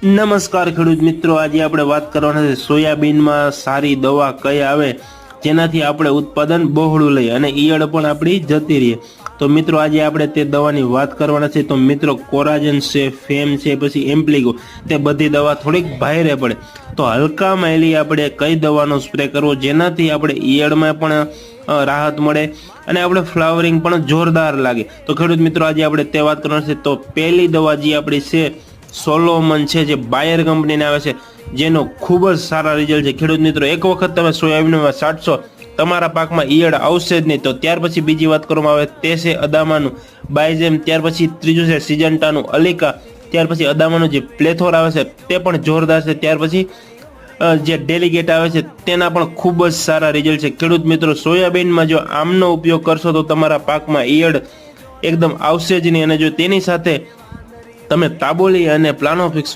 નમસ્કાર ખેડૂત મિત્રો, આજે આપણે વાત કરવાના છે સોયાબીનમાં સારી દવા કઈ આવે જેનાથી આપણે ઉત્પાદન બહોળું લઈએ અને ઈયળ પણ આપણી જતી રહે। તો મિત્રો આજે આપણે તે દવાની વાત કરવાના છે। તો મિત્રો કોરાજન છે, ફેમ છે, પછી એમ્પ્લિગો, તે બધી દવા થોડીક ભારે પડે, તો હલકા માયલી આપણે કઈ દવાનો સ્પ્રે કરવો જેનાથી આપણે ઈયળમાં પણ રાહત મળે અને આપણે ફ્લાવરિંગ પણ જોરદાર લાગે। તો ખેડૂત મિત્રો આજે આપણે તે વાત કરવાના છે। તો પહેલી દવા જે આપણી છે સોલોમન છે, જે બાયર કંપનીને આવે છે, જેનો ખૂબ જ સારા રિઝલ્ટ છે। ખેડૂત મિત્રો એક વખત તમે સોયાબીનમાં છાંટશો, તમારા પાકમાં ઈયળ આવશે જ નહીં। તો ત્યાર પછી બીજી વાત કરવામાં આવે તે છે અદામાનું બાયઝેમ, ત્યાર પછી ત્રીજું છે સિજન્ટાનું અલિકા, ત્યાર પછી અદામાનું જે પ્લેથોર આવે છે તે પણ જોરદાર છે, ત્યાર પછી જે ડેલિગેટ આવે છે તેના પણ ખૂબ જ સારા રિઝલ્ટ છે। ખેડૂત મિત્રો સોયાબીનમાં જો આમનો ઉપયોગ કરશો તો તમારા પાકમાં ઈયળ એકદમ આવશે જ નહીં, અને જો તેની સાથે તમે તાબોલી અને પ્લાનોફિક્સ